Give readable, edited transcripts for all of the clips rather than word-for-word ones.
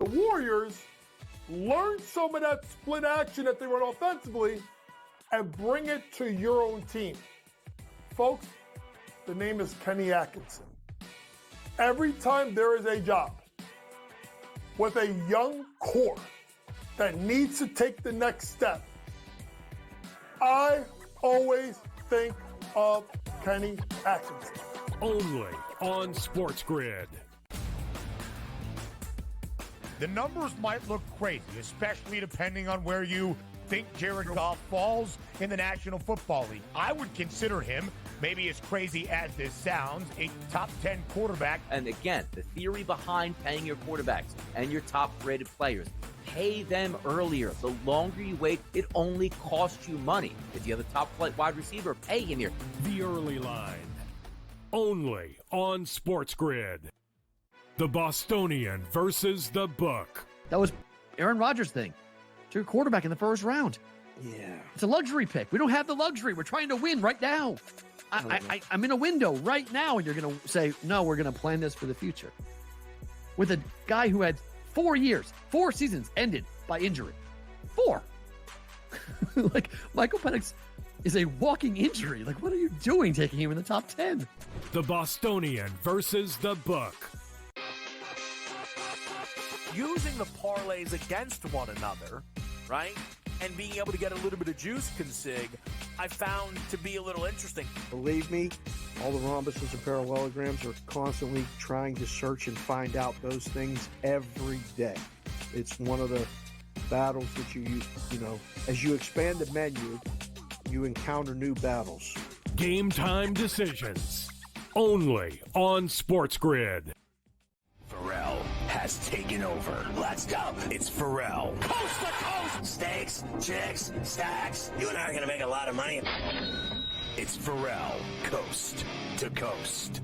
The Warriors learn some of that split action that they run offensively and bring it to your own team. Folks, the name is Kenny Atkinson. Every time there is a job with a young core that needs to take the next step, I always think of Kenny Atkinson. Only on SportsGrid. The numbers might look crazy, especially depending on where you think Jared Goff falls in the National Football League. I would consider him, maybe as crazy as this sounds, a top 10 quarterback. And again, the theory behind paying your quarterbacks and your top-rated players, pay them earlier. The longer you wait, it only costs you money. If you have a top-flight wide receiver, pay him here. The Early Line. Only on SportsGrid. The Bostonian versus the Book. That was Aaron Rodgers' thing. To your quarterback in the first round. Yeah. It's a luxury pick. We don't have the luxury. We're trying to win right now. I'm in a window right now, and you're going to say, no, we're going to plan this for the future. With a guy who had 4 seasons ended by injury. 4. Like, Michael Penix is a walking injury. Like, what are you doing taking him in the top 10? The Bostonian versus the Book. Using the parlays against one another, right? And being able to get a little bit of juice consig, I found to be a little interesting. Believe me, all the rhombuses and parallelograms are constantly trying to search and find out those things every day. It's one of the battles that you know, as you expand the menu, you encounter new battles. Game time decisions. Only on SportsGrid. Ferrall has taken over. Let's go. It's Ferrall. Coast to coast. Steaks, chicks, stacks. You and I are going to make a lot of money. It's Ferrall. Coast to coast.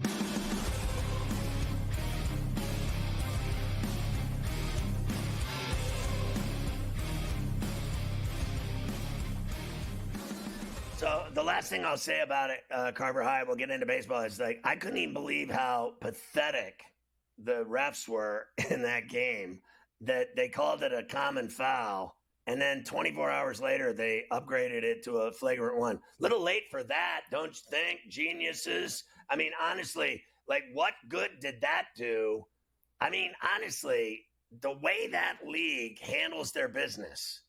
So the last thing I'll say about it, Carver High, we'll get into baseball, is like I couldn't even believe how pathetic the refs were in that game, that they called it a common foul, and then 24 hours later they upgraded it to a flagrant one. Little late for that, don't you think? Geniuses. I mean, honestly, like what good did that do? I mean, honestly, the way that league handles their business,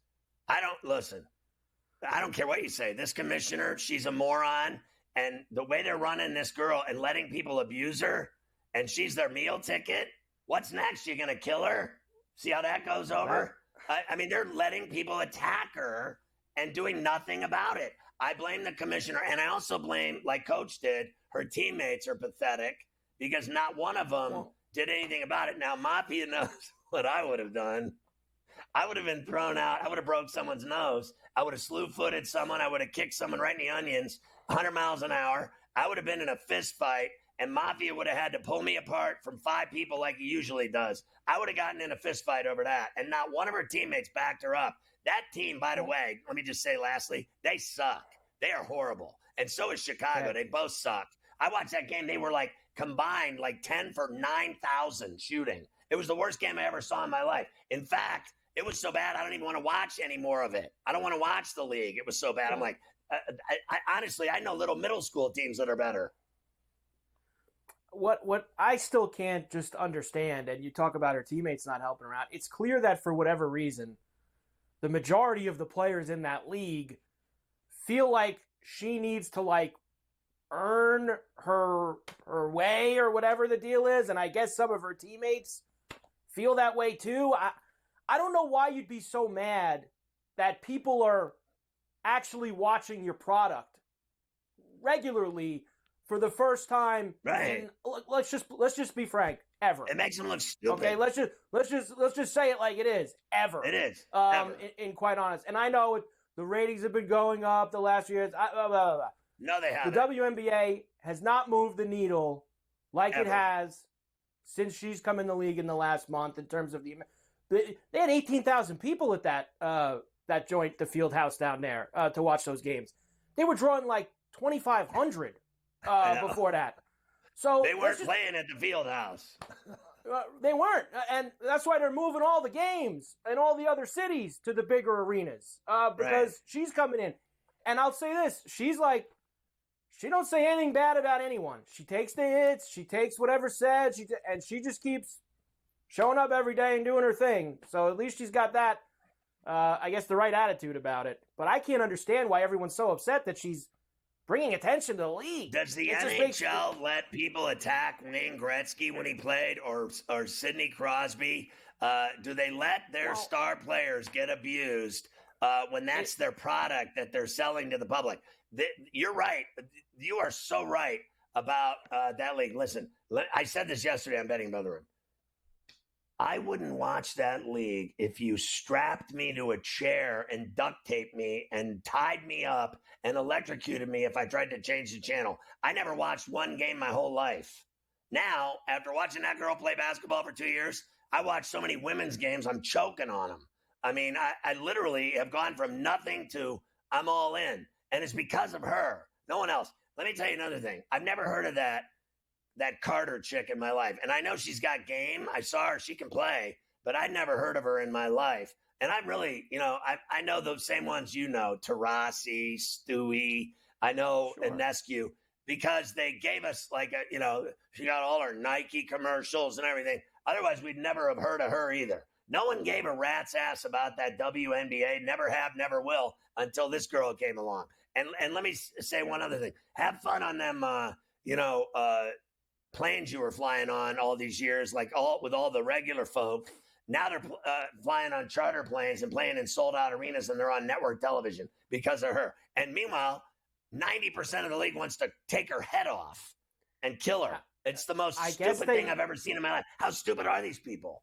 I don't care what you say. This commissioner, she's a moron, and the way they're running this girl and letting people abuse her, and she's their meal ticket. What's next? You going to kill her? See how that goes over? I mean, they're letting people attack her and doing nothing about it. I blame the commissioner, and I also blame, like Coach did, her teammates are pathetic because not one of them did anything about it. Now, Mafia knows what I would have done. I would have been thrown out. I would have broke someone's nose. I would have slew-footed someone. I would have kicked someone right in the onions, 100 miles an hour. I would have been in a fist fight. And Mafia would have had to pull me apart from 5 people like he usually does. I would have gotten in a fist fight over that. And not one of her teammates backed her up. That team, by the way, let me just say lastly, they suck. They are horrible. And so is Chicago. They both suck. I watched that game. They were like combined like 10 for 9,000 shooting. It was the worst game I ever saw in my life. In fact, it was so bad I don't even want to watch any more of it. I don't want to watch the league. It was so bad. I'm like, honestly, I know little middle school teams that are better. What I still can't just understand, and you talk about her teammates not helping her out, it's clear that for whatever reason, the majority of the players in that league feel like she needs to like earn her way or whatever the deal is, and I guess some of her teammates feel that way too. I don't know why you'd be so mad that people are actually watching your product regularly for the first time. Right. In, let's just be frank, ever. It makes them look stupid. Okay, let's just say it like it is. Ever. It is. In quite honest. And I know the ratings have been going up the last few years. Blah, blah, blah. No, they haven't. The WNBA has not moved the needle like it has since she's come in the league in the last month in terms of they had 18,000 people at that joint, the field house down there, to watch those games. They were drawing like 2,500 before that. So they weren't playing at the field house. They weren't. And that's why they're moving all the games and all the other cities to the bigger arenas because she's coming in. And I'll say this. She's like, she don't say anything bad about anyone. She takes the hits. She takes whatever's said. And she just keeps showing up every day and doing her thing. So at least she's got that, I guess, the right attitude about it. But I can't understand why everyone's so upset that she's bringing attention to the league. Does the NHL let people attack Wayne Gretzky when he played or Sidney Crosby? Do they let their star players get abused when that's their product that they're selling to the public? You're right. You are so right about that league. Listen, I said this yesterday on Betting Brotherhood. I wouldn't watch that league if you strapped me to a chair and duct taped me and tied me up and electrocuted me if I tried to change the channel. I never watched one game my whole life. Now, after watching that girl play basketball for 2 years, I watch so many women's games, I'm choking on them. I mean, I literally have gone from nothing to I'm all in. And it's because of her. No one else. Let me tell you another thing. I've never heard of that Carter chick in my life. And I know she's got game. I saw her. She can play. But I'd never heard of her in my life. And I really, I know those same ones Taurasi, Stewie, I know Inescu, because they gave us she got all her Nike commercials and everything. Otherwise, we'd never have heard of her either. No one gave a rat's ass about that WNBA. Never have, never will until this girl came along. And let me say one other thing. Have fun on them, planes you were flying on all these years, with all the regular folk. Now they're flying on charter planes and playing in sold-out arenas, and they're on network television because of her. And meanwhile, 90% of the league wants to take her head off and kill her. It's the most stupid thing I've ever seen in my life. How stupid are these people?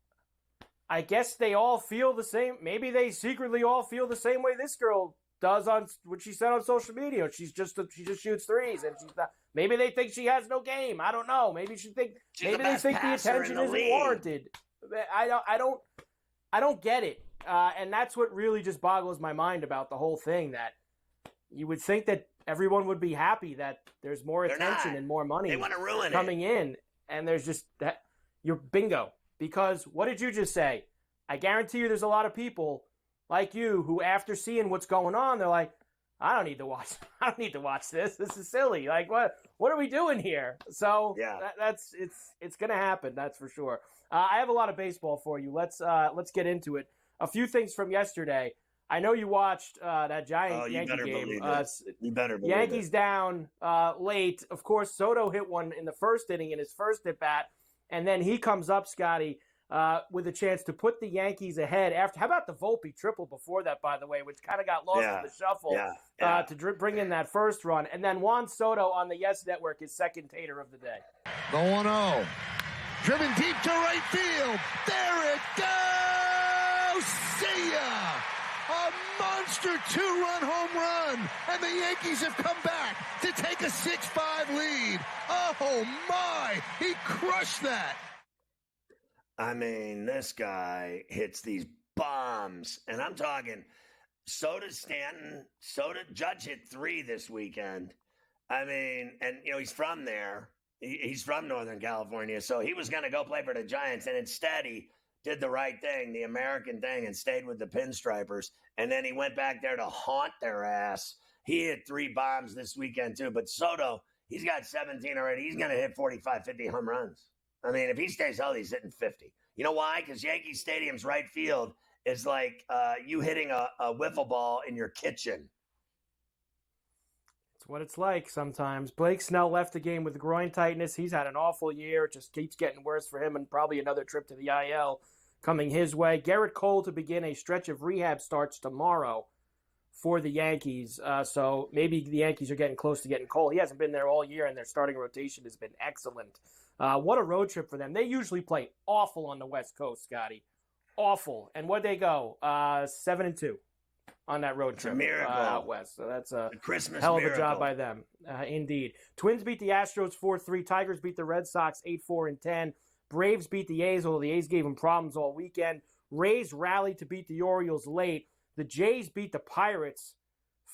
I guess they all feel the same. Maybe they secretly all feel the same way this girl does on what she said on social media. She just shoots threes, and she's not. Maybe they think she has no game. I don't know. Maybe they think the attention isn't warranted. I don't get it, and that's what really just boggles my mind about the whole thing. That you would think that everyone would be happy that there's more attention and more money coming in, and there's just that you're bingo. Because what did you just say? I guarantee you, there's a lot of people like you who, after seeing what's going on, they're like, I don't need to watch this. This is silly. Like, what are we doing here? So it's going to happen. That's for sure. I have a lot of baseball for you. Let's get into it. A few things from yesterday. I know you watched that Yankee game. You better believe Yankees down late. Of course, Soto hit one in the first inning in his first at bat, and then he comes up, Scotty, with a chance to put the Yankees ahead. How about the Volpe triple before that, by the way, which kind of got lost in the shuffle to bring in that first run. And then Juan Soto on the Yes Network, his second tater of the day. The 1-0. Driven deep to right field. There it goes. See ya. A monster two-run home run. And the Yankees have come back to take a 6-5 lead. Oh, my. He crushed that. I mean, this guy hits these bombs, and I'm talking Stanton, Judge hit 3 this weekend. I mean, and, he's from there. He's from Northern California, so he was going to go play for the Giants, and instead he did the right thing, the American thing, and stayed with the Pinstripers, and then he went back there to haunt their ass. He hit 3 bombs this weekend, too, but Soto, he's got 17 already. He's going to hit 45, 50 home runs. I mean, if he stays healthy, he's hitting 50. You know why? Because Yankee Stadium's right field is like you hitting a wiffle ball in your kitchen. It's what it's like sometimes. Blake Snell left the game with groin tightness. He's had an awful year. It just keeps getting worse for him, and probably another trip to the IL coming his way. Garrett Cole to begin a stretch of rehab starts tomorrow for the Yankees. So maybe the Yankees are getting close to getting Cole. He hasn't been there all year, and their starting rotation has been excellent. What a road trip for them. They usually play awful on the West Coast, Scotty. Awful. And what'd they go? 7-2 on that road trip out west. So that's a Christmas hell of a miracle. job by them. Indeed. Twins beat the Astros 4-3. Tigers beat the Red Sox 8-4-10. Braves beat the A's, although the A's gave them problems all weekend. Rays rallied to beat the Orioles late. The Jays beat the Pirates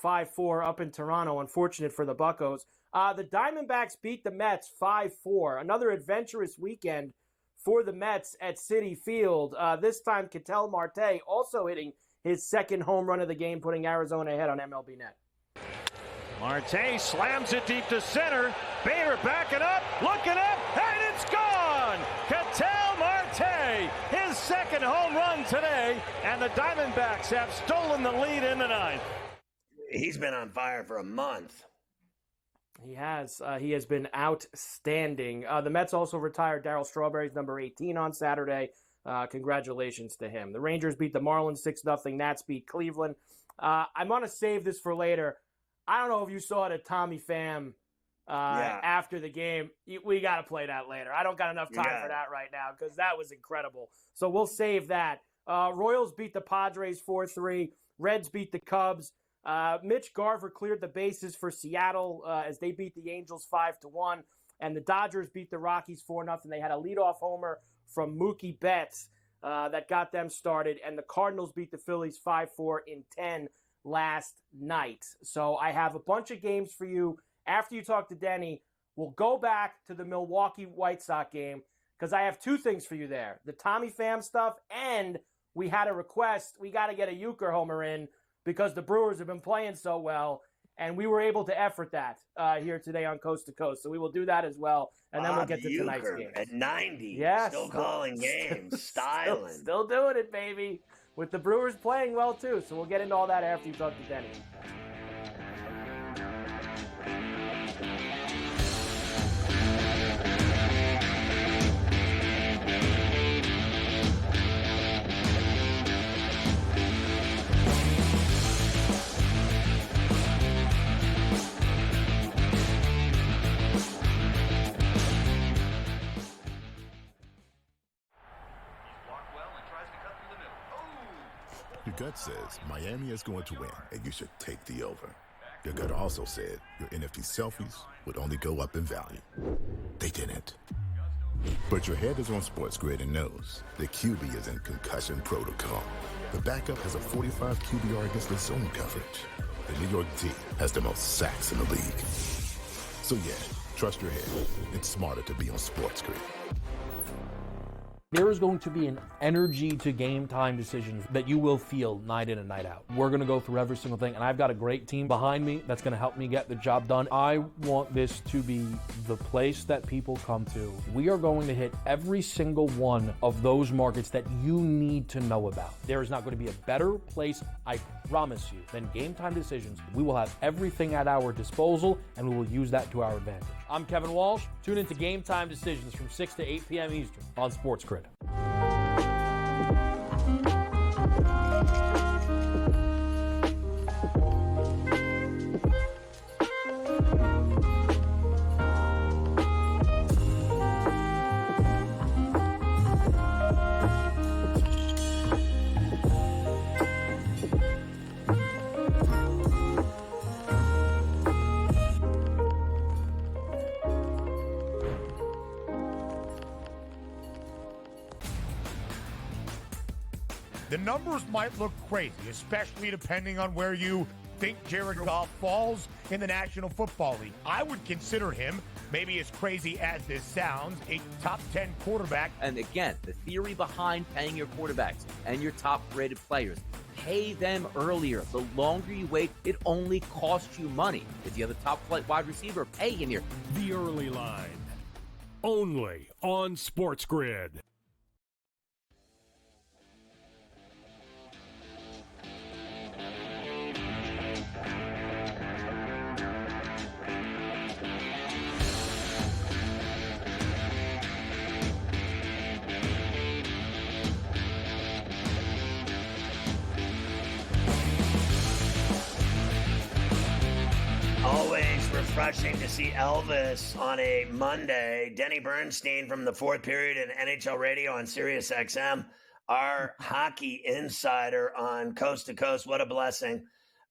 5-4 up in Toronto. Unfortunate for the Buccos. The Diamondbacks beat the Mets 5-4. Another adventurous weekend for the Mets at Citi Field. This time, Ketel Marte also hitting his second home run of the game, putting Arizona ahead on MLB.net. Marte slams it deep to center. Bader backing up, looking up, and it's gone! Ketel Marte, his second home run today, and the Diamondbacks have stolen the lead in the ninth. He's been on fire for a month. He has. He has been outstanding. The Mets also retired Darryl Strawberry's number 18 on Saturday. Congratulations to him. The Rangers beat the Marlins 6-0. Nats beat Cleveland. I'm going to save this for later. I don't know if you saw the Tommy Pham after the game. We got to play that later. I don't got enough time for that right now because that was incredible. So we'll save that. Royals beat the Padres 4-3. Reds beat the Cubs. Mitch Garver cleared the bases for Seattle as they beat the Angels 5-1. And the Dodgers beat the Rockies 4-0. They had a leadoff homer from Mookie Betts that got them started. And the Cardinals beat the Phillies 5-4 in 10 last night. So I have a bunch of games for you. After you talk to Denny, we'll go back to the Milwaukee White Sox game because I have two things for you there. The Tommy Pham stuff, and we had a request. We got to get a Euchre homer in because the Brewers have been playing so well, and we were able to effort that here today on Coast to Coast. So we will do that as well, and then we'll get to tonight's game. At 90, still calling games, styling. Still doing it, baby. With the Brewers playing well, too. So we'll get into all that after you talk to Denny. Your gut says Miami is going to win, and you should take the over. Your gut also said your NFT selfies would only go up in value. They didn't. But your head is on SportsGrid and knows the QB is in concussion protocol. The backup has a 45 QBR against the zone coverage. The New York D has the most sacks in the league. So yeah, trust your head. It's smarter to be on SportsGrid. There is going to be an energy to game time decisions that you will feel night in and night out. We're going to go through every single thing, and I've got a great team behind me that's going to help me get the job done. I want this to be the place that people come to. We are going to hit every single one of those markets that you need to know about. There is not going to be a better place, I promise you, than Game Time Decisions. We will have everything at our disposal, and we will use that to our advantage. I'm Kevin Walsh. Tune into Game Time Decisions from 6 to 8 p.m. Eastern on SportsGrid. The numbers might look crazy, especially depending on where you think Jared Goff falls in the National Football League. I would consider him, maybe as crazy as this sounds, a top 10 quarterback. And again, the theory behind paying your quarterbacks and your top-rated players, pay them earlier. The longer you wait, it only costs you money. If you have a top-flight wide receiver, pay him here. The Early Line, only on SportsGrid. Always refreshing to see Elvis on a Monday. Denny Bernstein from the fourth period in NHL Radio on Sirius XM, our hockey insider on Coast to Coast. What a blessing.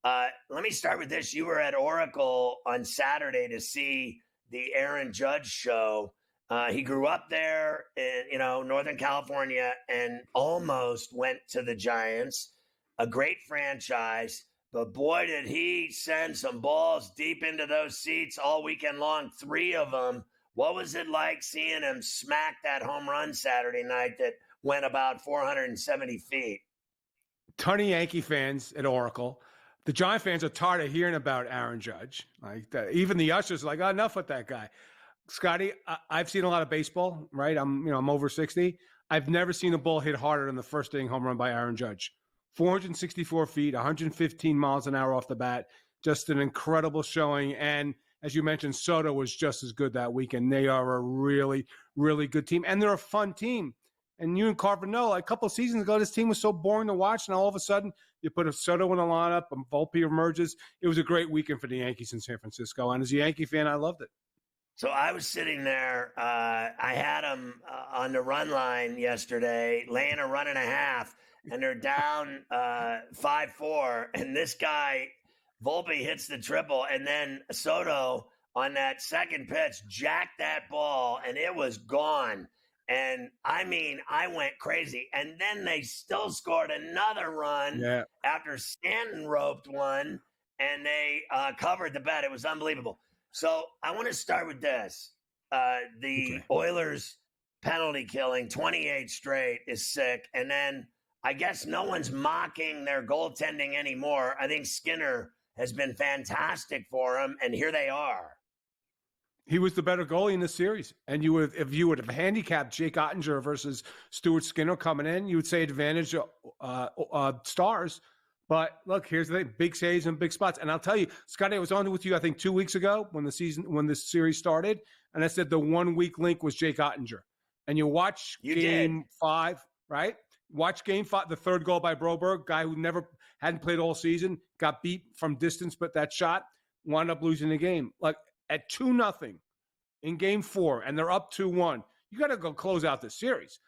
Let me start with this. You were at Oracle on Saturday to see the Aaron Judge show. He grew up there in Northern California and almost went to the Giants, a great franchise. But boy, did he send some balls deep into those seats all weekend long, 3 of them. What was it like seeing him smack that home run Saturday night that went about 470 feet? Ton of Yankee fans at Oracle. The Giant fans are tired of hearing about Aaron Judge. Even the ushers are like, oh, enough with that guy. Scotty, I've seen a lot of baseball, right? I'm over 60. I've never seen a ball hit harder than the first inning home run by Aaron Judge. 464 feet, 115 miles an hour off the bat. Just an incredible showing. And as you mentioned, Soto was just as good that weekend. They are a really, really good team. And they're a fun team. And you and Carver know, a couple of seasons ago, this team was so boring to watch. And all of a sudden, you put a Soto in the lineup, and Volpe emerges. It was a great weekend for the Yankees in San Francisco. And as a Yankee fan, I loved it. So I was sitting there. I had them on the run line yesterday, laying a run and a half, and they're down 5-4. And this guy, Volpe, hits the triple, and then Soto on that second pitch jacked that ball, and it was gone. And I mean, I went crazy. And then they still scored another run after Stanton roped one, and they covered the bet. It was unbelievable. So I want to start with this. The Oilers penalty killing, 28 straight, is sick. And then I guess no one's mocking their goaltending anymore. I think Skinner has been fantastic for them, and here they are. He was the better goalie in the series. And if you would have handicapped Jake Ottinger versus Stuart Skinner coming in, you would say advantage Stars. But look, here's the thing: big saves and big spots. And I'll tell you, Scotty, I was on with you, I think 2 weeks ago when the series started, and I said the 1 weak link was Jake Ottinger. And you watch Game 5, right? Watch Game 5, the third goal by Broberg, guy who hadn't played all season, got beat from distance, but that shot wound up losing the game. Like at 2-0 in Game 4, and they're up 2-1. You got to go close out the series.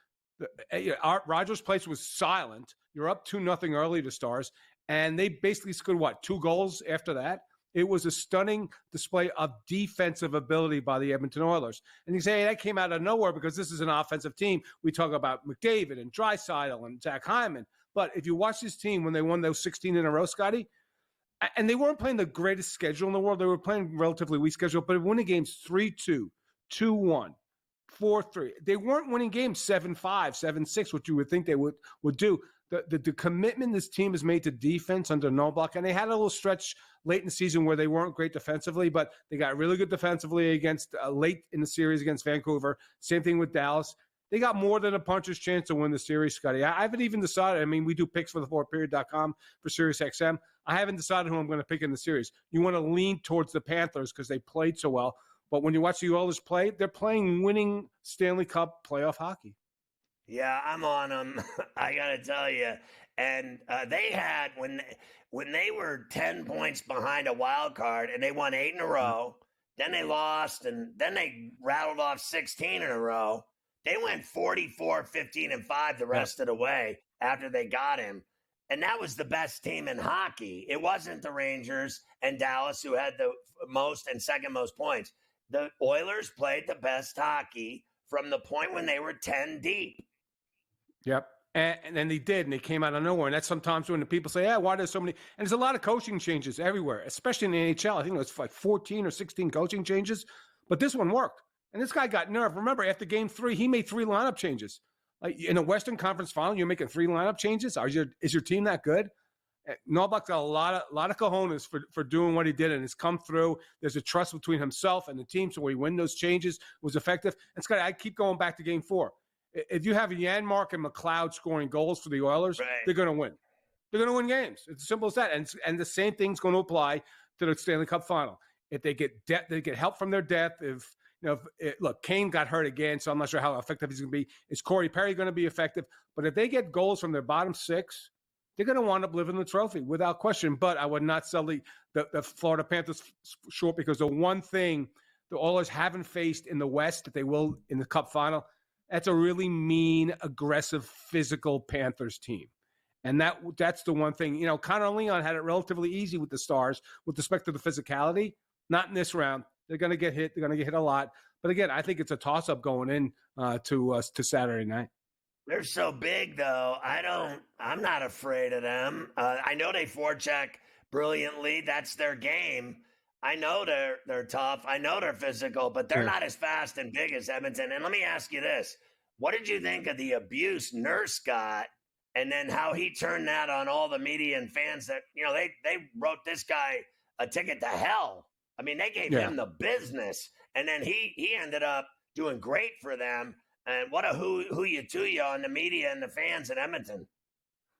Rogers Place was silent. You're up 2-0 early to Stars, and they basically scored, 2 goals after that? It was a stunning display of defensive ability by the Edmonton Oilers. And you say, hey, that came out of nowhere because this is an offensive team. We talk about McDavid and Draisaitl and Zach Hyman. But if you watch this team when they won those 16 in a row, Scotty, and they weren't playing the greatest schedule in the world. They were playing relatively weak schedule, but winning games 3-2, 2-1, 4-3. They weren't winning games 7-5, 7-6, which you would think they would do. The commitment this team has made to defense under Knoblauch, and they had a little stretch late in the season where they weren't great defensively, but they got really good defensively against late in the series against Vancouver. Same thing with Dallas. They got more than a puncher's chance to win the series, Scotty. I haven't even decided. I mean, we do picks for the forwardperiod.com for SiriusXM. I haven't decided who I'm going to pick in the series. You want to lean towards the Panthers because they played so well. But when you watch the Oilers play, they're playing winning Stanley Cup playoff hockey. Yeah, I'm on them. I got to tell you. And they had, when they were 10 points behind a wild card and they won 8 in a row, then they lost, and then they rattled off 16 in a row. They went 44, 15, and 5 the rest of the way after they got him. And that was the best team in hockey. It wasn't the Rangers and Dallas who had the most and second most points. The Oilers played the best hockey from the point when they were 10 deep. Yep. And then they did, and they came out of nowhere. And that's sometimes when the people say, yeah, why there's so many? And there's a lot of coaching changes everywhere, especially in the NHL. I think it was like 14 or 16 coaching changes. But this one worked. And this guy got nerve. Remember, after Game 3, he made 3 lineup changes. Like in a Western Conference Final, you're making 3 lineup changes. Is your team that good? Knoblauch got a lot of cojones for doing what he did, and it's come through. There's a trust between himself and the team, so when he win those changes, was effective. And Scott, I keep going back to Game 4. If you have Janmark and McLeod scoring goals for the Oilers, they're going to win. They're going to win games. It's as simple as that. And the same thing's going to apply to the Stanley Cup Final. If they get help from their depth. Look, Kane got hurt again, so I'm not sure how effective he's going to be. Is Corey Perry going to be effective? But if they get goals from their bottom 6, they're going to wind up living the trophy without question. But I would not sell the Florida Panthers short, because the one thing the Oilers haven't faced in the West that they will in the Cup Final, that's a really mean, aggressive, physical Panthers team. And that's the one thing. Connor Leon had it relatively easy with the Stars with respect to the physicality. Not in this round. They're going to get hit. They're going to get hit a lot. But again, I think it's a toss-up going in to Saturday night. They're so big, though. I'm not afraid of them. I know they forecheck brilliantly. That's their game. I know they're tough. I know they're physical, but they're not as fast and big as Edmonton. And let me ask you this. What did you think of the abuse Nurse got, and then how he turned that on all the media and fans that, they wrote this guy a ticket to hell. I mean, they gave him the business, and then he ended up doing great for them. And what a who you to you on the media and the fans in Edmonton.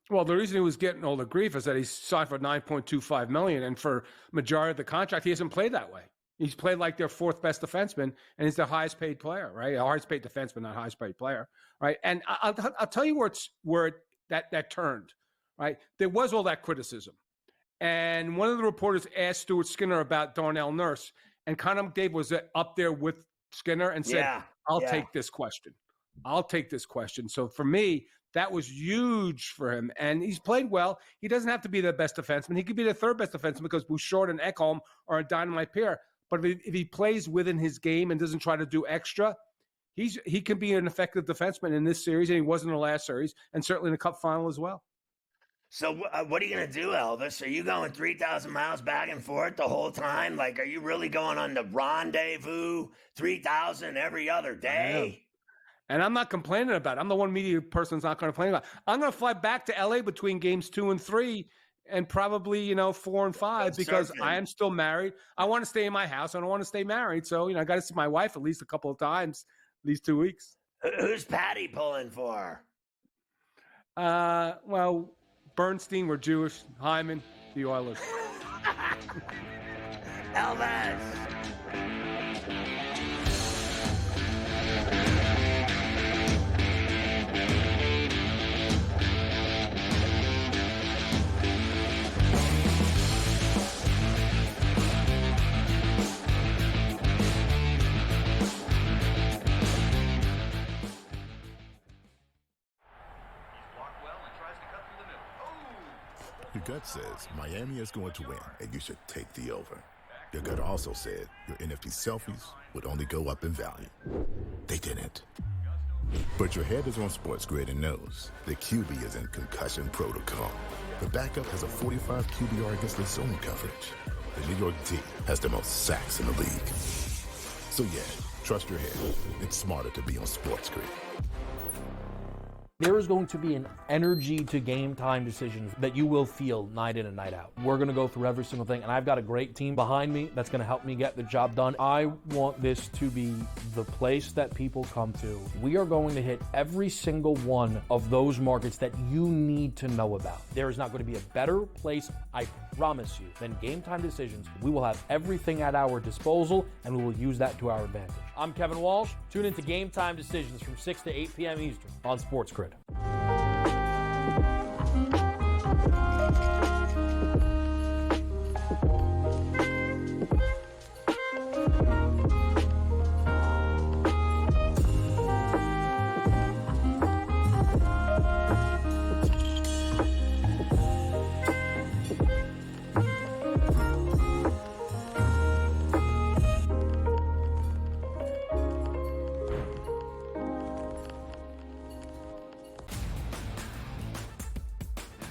Well, the reason he was getting all the grief is that he signed for $9.25 million, and for majority of the contract, he hasn't played that way. He's played like their fourth best defenseman, and he's the highest paid player, right? A highest paid defenseman, not highest paid player, right? And I'll tell you where that turned, right? There was all that criticism, and one of the reporters asked Stuart Skinner about Darnell Nurse, and Conor McDavid was up there with Skinner and said, "I'll take this question. I'll take this question." So for me, that was huge for him, and he's played well. He doesn't have to be the best defenseman. He could be the third best defenseman because Bouchard and Ekholm are a dynamite pair. But if he plays within his game and doesn't try to do extra, he can be an effective defenseman in this series, and he was in the last series, and certainly in the Cup final as well. So what are you going to do, Elvis? Are you going 3,000 miles back and forth the whole time? Like, are you really going on the rendezvous 3,000 every other day? And I'm not complaining about it. I'm the one media person that's not going to complain about it. I'm going to fly back to LA between games 2 and 3 and probably, 4 and 5 because I am still married. I want to stay in my house. I don't want to stay married. So, I got to see my wife at least a couple of times these 2 weeks. Who's Patty pulling for? Well, Bernstein, we're Jewish. Hyman, the Oilers. Elvis. Your gut says Miami is going to win, and you should take the over. Your gut also said your NFT selfies would only go up in value. They didn't. But your head is on SportsGrid and knows the QB is in concussion protocol. The backup has a 45 QBR against the zone coverage. The New York D has the most sacks in the league. So yeah, trust your head. It's smarter to be on SportsGrid. There is going to be an energy to game time decisions that you will feel night in and night out. We're going to go through every single thing, and I've got a great team behind me that's going to help me get the job done. I want this to be the place that people come to. We are going to hit every single one of those markets that you need to know about. There is not going to be a better place, I promise you, than Game Time Decisions. We will have everything at our disposal, and we will use that to our advantage. I'm Kevin Walsh. Tune into Game Time Decisions from 6 to 8 p.m. Eastern on SportsGrid.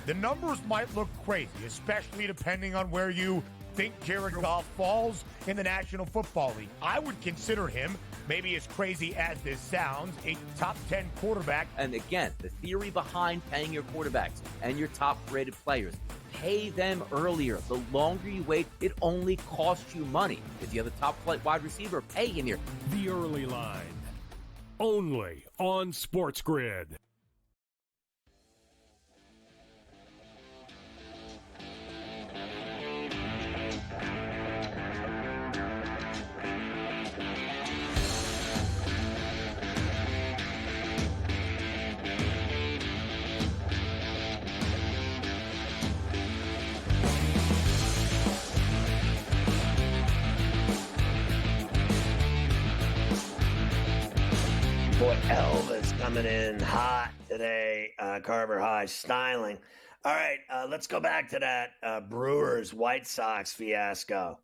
The numbers might look crazy, especially depending on where you think Jared Goff falls in the National Football League. I would consider him, maybe as crazy as this sounds, a top 10 quarterback. And again, the theory behind paying your quarterbacks and your top-rated players, pay them earlier. The longer you wait, it only costs you money. If you have a top-flight wide receiver, pay him here. The Early Line, only on SportsGrid. Boy, Elvis coming in hot today. Carver High styling. All right, let's go back to that Brewers-White Sox fiasco.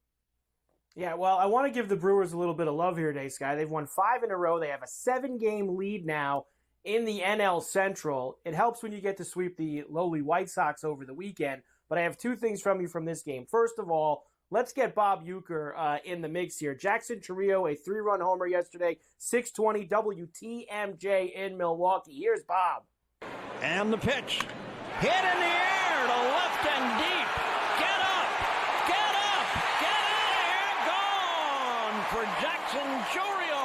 Yeah, well, I want to give the Brewers a little bit of love here today, Sky. They've won 5 in a row. They have a 7-game lead now in the NL Central. It helps when you get to sweep the lowly White Sox over the weekend. But I have 2 things from you from this game. First of all, let's get Bob Uecker in the mix here. Jackson Chourio, a 3-run homer yesterday, 620 WTMJ in Milwaukee. Here's Bob. And the pitch. Hit in the air to left and deep. Get up! Get up! Get out of here! Gone for Jackson Chourio.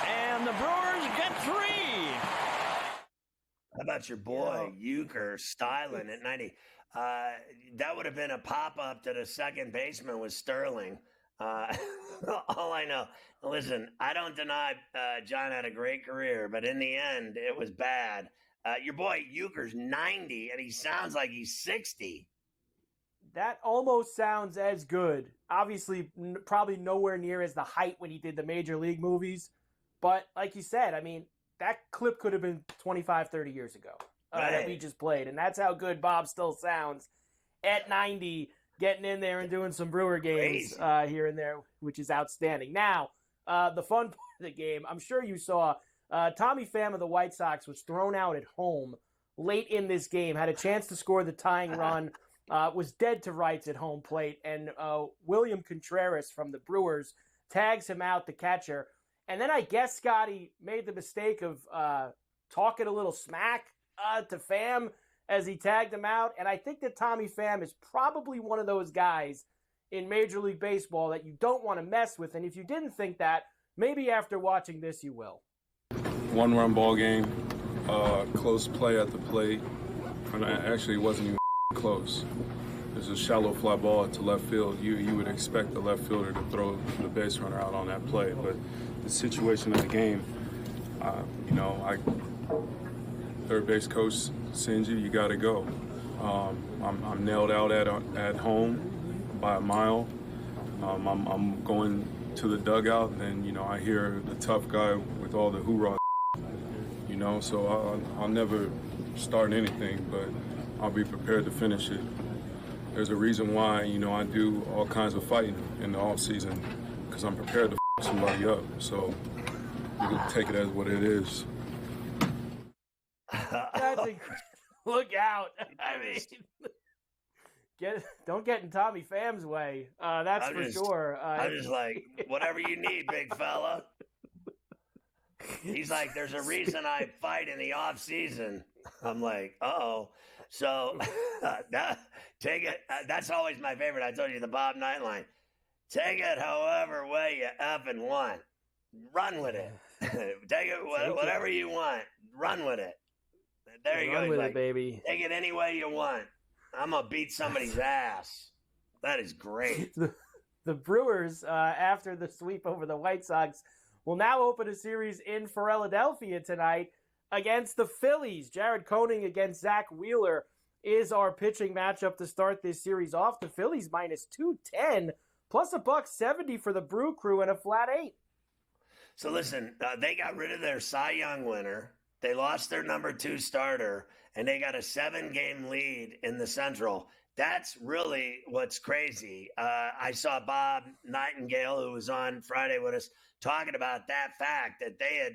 And the Brewers get 3. How about your boy, Uecker, styling at 90? That would have been a pop-up to the second baseman with Sterling. All I know, listen, I don't deny John had a great career, but in the end, it was bad. Your boy Uecker's 90, and he sounds like he's 60. That almost sounds as good. Obviously, probably nowhere near as the height when he did the Major League movies. But like you said, I mean, that clip could have been 25, 30 years ago that we just played. And that's how good Bob still sounds at 90, getting in there and doing some Brewer games here and there, which is outstanding. Now, the fun part of the game, I'm sure you saw Tommy Pham of the White Sox was thrown out at home late in this game, had a chance to score the tying run, was dead to rights at home plate, and William Contreras from the Brewers tags him out, the catcher. And then I guess Scotty made the mistake of talking a little smack to Pham as he tagged him out. And I think that Tommy Pham is probably one of those guys in Major League Baseball that you don't want to mess with. And if you didn't think that, maybe after watching this you will. 1-run ball game, close play at the plate. And actually, it wasn't even close. It was a shallow fly ball to left field. You would expect the left fielder to throw the base runner out on that play, but the situation of the game, third base coach sends you got to go. I'm nailed out at home by a mile. I'm going to the dugout, and I hear the tough guy with all the hoorah. So I'll never start anything, but I'll be prepared to finish it. There's a reason why, I do all kinds of fighting in the off season, because I'm prepared to somebody up. So you can take it as what it is. That's incredible. Look out. I mean, don't get in Tommy Pham's way. That's for sure. I'm just like, whatever you need, big fella. He's like, there's a reason I fight in the off season. I'm like, uh-oh. So take it. That's always my favorite. I told you the Bob Knight line. Take it however way you effing want. Run with it. Take it whatever you want. Run with it. There you go. Run with it, baby. Take it any way you want. I'm going to beat somebody's ass. That is great. The Brewers, after the sweep over the White Sox, will now open a series in Philadelphia tonight against the Phillies. Jared Koenig against Zach Wheeler is our pitching matchup to start this series off. The Phillies minus 210, plus $170 for the Brew Crew and a flat 8. So listen, they got rid of their Cy Young winner. They lost their number 2 starter, and they got a 7-game lead in the Central. That's really what's crazy. I saw Bob Nightingale, who was on Friday with us, talking about that fact that they had,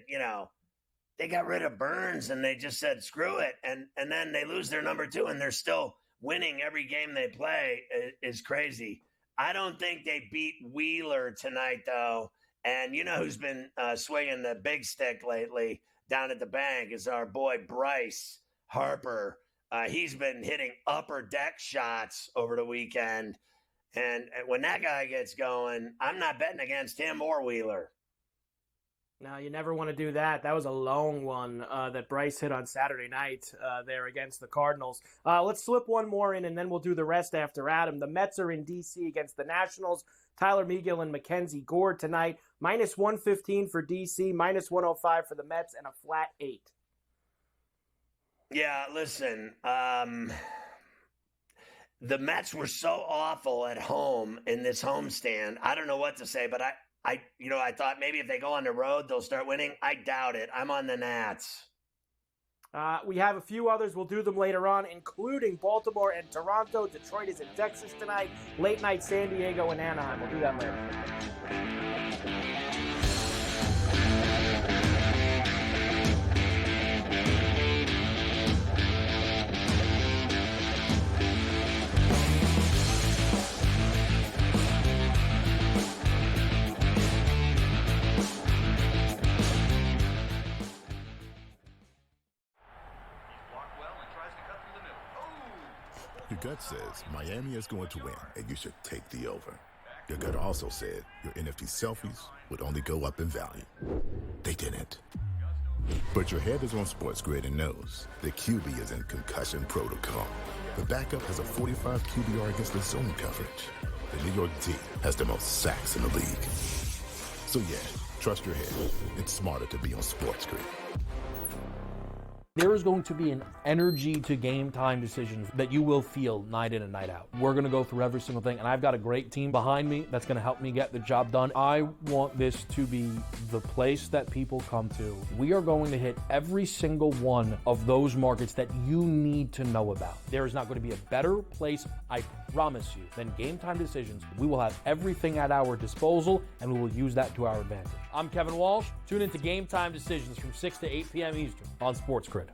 they got rid of Burns and they just said, screw it. And then they lose their number 2 and they're still winning every game they play is crazy. I don't think they beat Wheeler tonight, though. And you know who's been swinging the big stick lately down at the bank is our boy Bryce Harper. He's been hitting upper deck shots over the weekend. And when that guy gets going, I'm not betting against him or Wheeler. No, you never want to do that. That was a long one that Bryce hit on Saturday night there against the Cardinals. Let's slip one more in, and then we'll do the rest after Adam. The Mets are in D.C. against the Nationals. Tyler Megill and Mackenzie Gore tonight. Minus 115 for D.C., minus 105 for the Mets, and a flat 8. Yeah, listen, the Mets were so awful at home in this homestand. I don't know what to say, but I thought maybe if they go on the road, they'll start winning. I doubt it. I'm on the Nats. We have a few others. We'll do them later on, including Baltimore and Toronto. Detroit is in Texas tonight. Late night San Diego and Anaheim. We'll do that later. Your gut says Miami is going to win, and you should take the over. Your gut also said your NFT selfies would only go up in value. They didn't. But your head is on SportsGrid and knows the QB is in concussion protocol. The backup has a 45 QBR against the zone coverage. The New York D has the most sacks in the league. So yeah, trust your head. It's smarter to be on SportsGrid. There is going to be an energy to game time decisions that you will feel night in and night out. We're going to go through every single thing, and I've got a great team behind me that's going to help me get the job done. I want this to be the place that people come to. We are going to hit every single one of those markets that you need to know about. There is not going to be a better place, I promise you, than Game Time Decisions. We will have everything at our disposal, and we will use that to our advantage. I'm Kevin Walsh. Tune into Game Time Decisions from 6 to 8 p.m. Eastern on SportsGrid.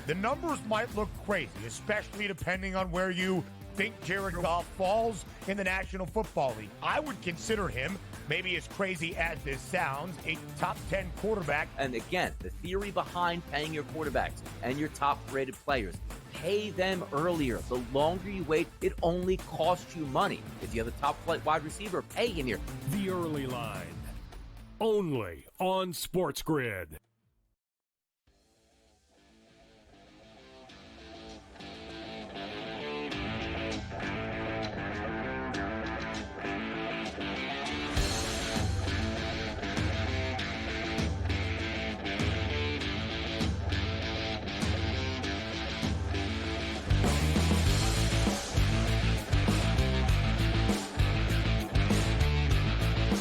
The numbers might look crazy, especially depending on where you think Jared Goff falls in the National Football League. I would consider him, maybe as crazy as this sounds, a top 10 quarterback. And again, the theory behind paying your quarterbacks and your top-rated players, pay them earlier. The longer you wait, it only costs you money. If you have a top-flight wide receiver, pay him here. The Early Line, only on SportsGrid.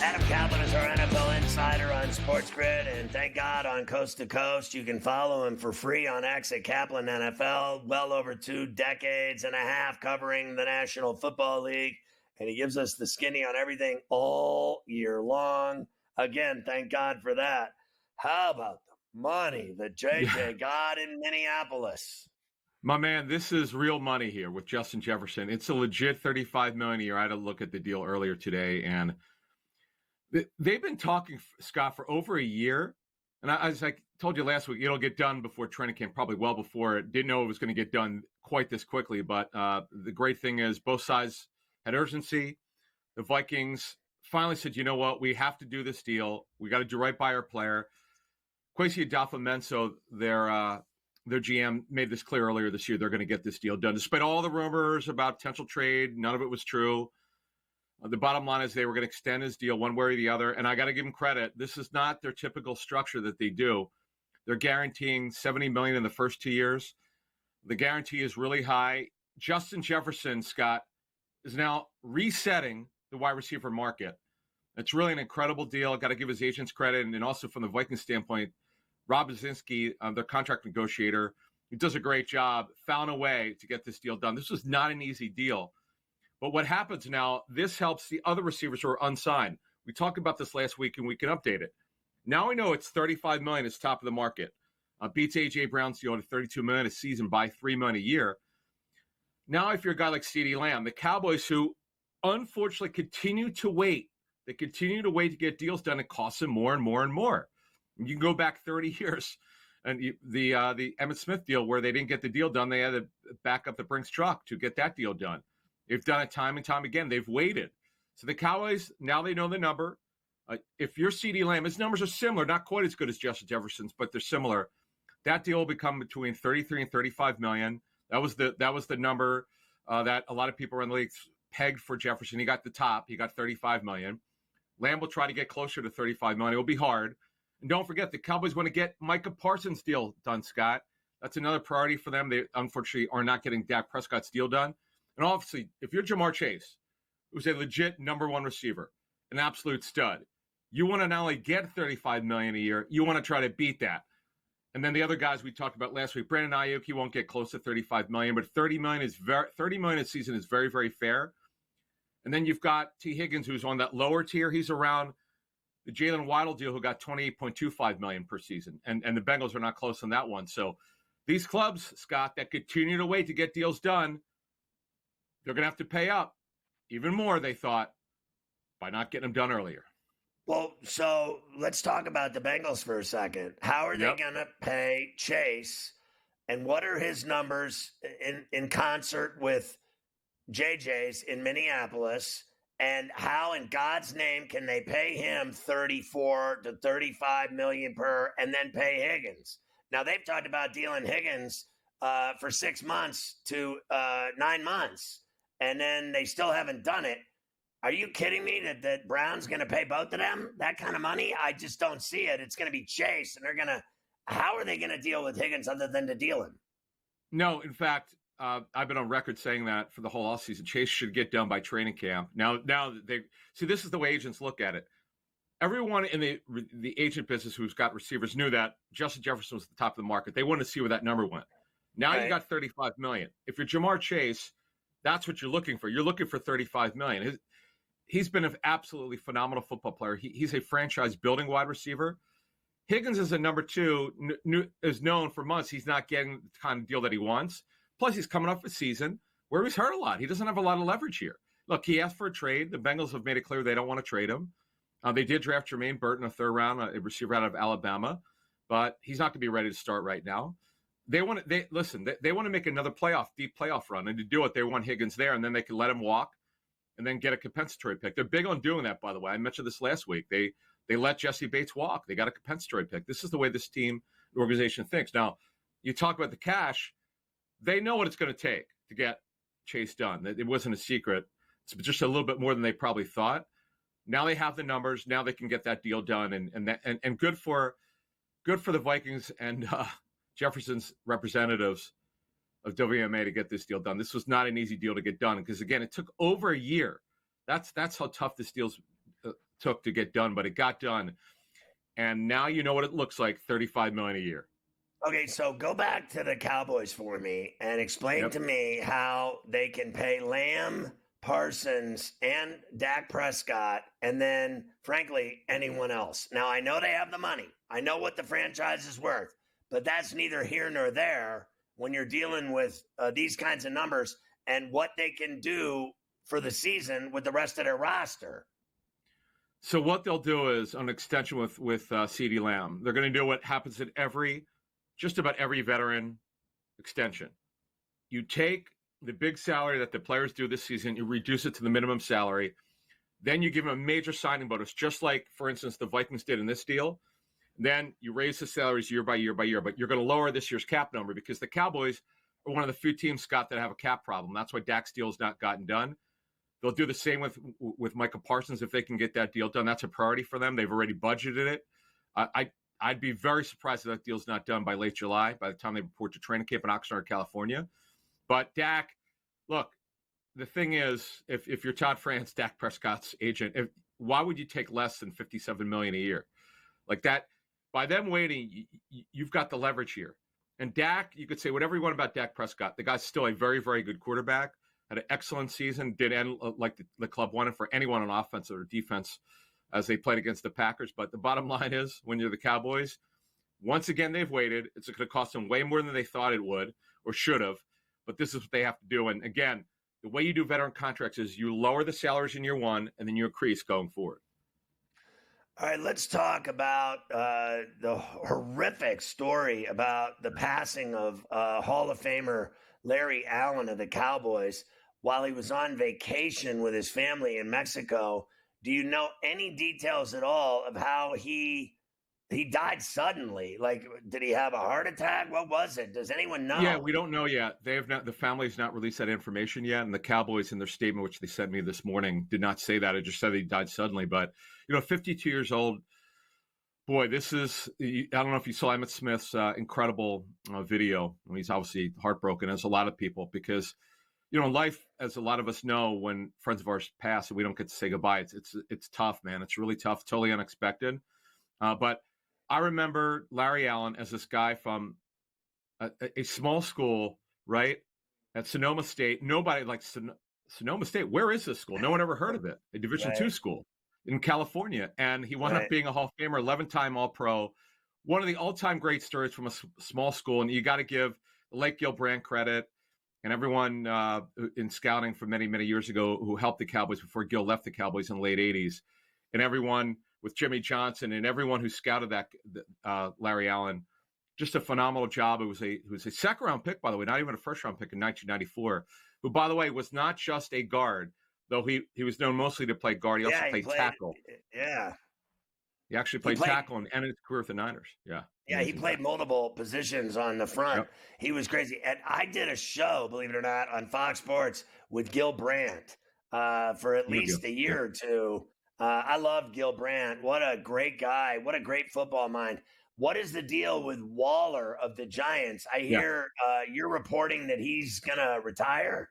Adam Caplan is our NFL insider on SportsGrid, and thank God on Coast to Coast. You can follow him for free on X at Caplan NFL. Well over 2 decades and a half covering the National Football League, and he gives us the skinny on everything all year long. Again, thank God for that. How about the money that JJ got in Minneapolis? My man, this is real money here with Justin Jefferson. It's a legit $35 million a year. I had a look at the deal earlier today, and they've been talking, Scott, for over a year. And as I told you last week, it'll get done before training camp, probably well before it. Didn't know it was going to get done quite this quickly. But the great thing is both sides had urgency. The Vikings finally said, you know what? We have to do this deal. We got to do right by our player. Kwesi Adolfo-Menso, their GM, made this clear earlier this year. They're going to get this deal done. Despite all the rumors about potential trade, none of it was true. The bottom line is they were going to extend his deal one way or the other. And I got to give them credit. This is not their typical structure that they do. They're guaranteeing $70 million in the first 2 years. The guarantee is really high. Justin Jefferson, Scott, is now resetting the wide receiver market. It's really an incredible deal. Got to give his agents credit. And also from the Vikings standpoint, Rob Basinski, their contract negotiator, who does a great job, found a way to get this deal done. This was not an easy deal. But what happens now, this helps the other receivers who are unsigned. We talked about this last week, and we can update it. Now we know it's $35 million. It's top of the market. Beats A.J. Brown's deal at $32 million a season by $3 million a year. Now if you're a guy like CeeDee Lamb, the Cowboys, who unfortunately continue to wait. They continue to wait to get deals done. It costs them more and more and more. You can go back 30 years. And the Emmitt Smith deal where they didn't get the deal done, they had to back up the Brinks truck to get that deal done. They've done it time and time again. They've waited. So the Cowboys, now they know the number. If you're CeeDee Lamb, his numbers are similar, not quite as good as Justin Jefferson's, but they're similar. That deal will become between 33 and 35 million. That was the number that a lot of people around the league pegged for Jefferson. He got the top. He got 35 million. Lamb will try to get closer to 35 million. It will be hard. And don't forget, the Cowboys want to get Micah Parsons' deal done, Scott. That's another priority for them. They unfortunately are not getting Dak Prescott's deal done. And obviously, if you're Jamar Chase, who's a legit number one receiver, an absolute stud, you want to not only get $35 million a year, you want to try to beat that. And then the other guys we talked about last week, Brandon Ayuk, he won't get close to $35 million, but $30 million a season is very, very fair. And then you've got T. Higgins, who's on that lower tier. He's around the Jalen Waddle deal, who got $28.25 million per season. And the Bengals are not close on that one. So these clubs, Scott, that continue to wait to get deals done, they're going to have to pay up even more, they thought, by not getting them done earlier. Well, so let's talk about the Bengals for a second. How are they going to pay Chase, and what are his numbers in concert with JJ's in Minneapolis? And how in God's name can they pay him 34 to 35 million per and then pay Higgins? Now they've talked about dealing Higgins for 6 months to 9 months, and then they still haven't done it. Are you kidding me that Brown's going to pay both of them that kind of money? I just don't see it. It's going to be Chase, and how are they going to deal with Higgins other than to deal him? No, in fact, I've been on record saying that for the whole offseason. Chase should get done by training camp. Now they see, this is the way agents look at it. Everyone in the agent business who's got receivers knew that Justin Jefferson was at the top of the market. They wanted to see where that number went. Now you got $35 million. If you're Jamar Chase, that's what you're looking for. You're looking for $35 million. He's been an absolutely phenomenal football player. He's a franchise building wide receiver. Higgins is a number two, is known for months he's not getting the kind of deal that he wants. Plus, he's coming off a season where he's hurt a lot. He doesn't have a lot of leverage here. Look, he asked for a trade. The Bengals have made it clear they don't want to trade him. They did draft Jermaine Burton, a third round, a receiver out of Alabama, but he's not going to be ready to start right now. They want to make another deep playoff run, and to do it, they want Higgins there, and then they can let him walk and then get a compensatory pick. They're big on doing that, by the way. I mentioned this last week. They let Jesse Bates walk. They got a compensatory pick. This is the way this team organization thinks. Now, you talk about the cash. They know what it's going to take to get Chase done. It wasn't a secret. It's just a little bit more than they probably thought. Now they have the numbers. Now they can get that deal done, and good for the Vikings and Jefferson's representatives of WMA to get this deal done. This was not an easy deal to get done because, again, it took over a year. That's how tough this deal took to get done, but it got done. And now you know what it looks like, $35 million a year. Okay, so go back to the Cowboys for me and explain to me how they can pay Lamb, Parsons, and Dak Prescott, and then, frankly, anyone else. Now, I know they have the money. I know what the franchise is worth, but that's neither here nor there when you're dealing with these kinds of numbers and what they can do for the season with the rest of their roster. So what they'll do is an extension with CeeDee Lamb. They're going to do what happens at just about every veteran extension. You take the big salary that the players do this season, you reduce it to the minimum salary, then you give them a major signing bonus, just like, for instance, the Vikings did in this deal. Then you raise the salaries year by year by year, but you're going to lower this year's cap number because the Cowboys are one of the few teams, Scott, that have a cap problem. That's why Dak's deal's not gotten done. They'll do the same with Micah Parsons if they can get that deal done. That's a priority for them. They've already budgeted it. I'd be very surprised if that deal's not done by late July, by the time they report to training camp in Oxnard, California. But Dak, look, the thing is, if you're Todd France, Dak Prescott's agent, why would you take less than $57 million a year? Like that, by them waiting, you've got the leverage here. And Dak, you could say whatever you want about Dak Prescott. The guy's still a very, very good quarterback, had an excellent season, did end like the club wanted for anyone on offense or defense as they played against the Packers. But the bottom line is, when you're the Cowboys, once again, they've waited. It's going to cost them way more than they thought it would or should have. But this is what they have to do. And again, the way you do veteran contracts is you lower the salaries in year one and then you increase going forward. All right, let's talk about the horrific story about the passing of Hall of Famer Larry Allen of the Cowboys while he was on vacation with his family in Mexico. Do you know any details at all of how he died suddenly? Like, did he have a heart attack? What was it? Does anyone know? Yeah, we don't know yet. The family's not released that information yet, and the Cowboys in their statement, which they sent me this morning, did not say that. It just said he died suddenly. But 52 years old. Boy, this is. I don't know if you saw Emmitt Smith's incredible video. He's obviously heartbroken, as a lot of people, because in life, as a lot of us know, when friends of ours pass and we don't get to say goodbye, it's tough, man. It's really tough, totally unexpected. But I remember Larry Allen as this guy from a small school, right, at Sonoma State. Nobody like Sonoma State. Where is this school? No one ever heard of it. A Division II school in California. And he wound up being a Hall of Famer, 11-time All-Pro. One of the all-time great stories from a small school. And you got to give Lake Gil Brandt credit and everyone in scouting for many, many years ago who helped the Cowboys before Gil left the Cowboys in the late 80s. And everyone with Jimmy Johnson and everyone who scouted that Larry Allen, just a phenomenal job. It was a second-round pick, by the way, not even a first-round pick in 1994, who, by the way, was not just a guard, though he was known mostly to play guard. He also played tackle. Yeah. He actually played tackle and ended his career with the Niners. Yeah. Yeah, he played multiple positions on the front. Yep. He was crazy. And I did a show, believe it or not, on Fox Sports with Gil Brandt for at least a year or two. I love Gil Brandt. What a great guy. What a great football mind. What is the deal with Waller of the Giants? I hear you're reporting that he's going to retire.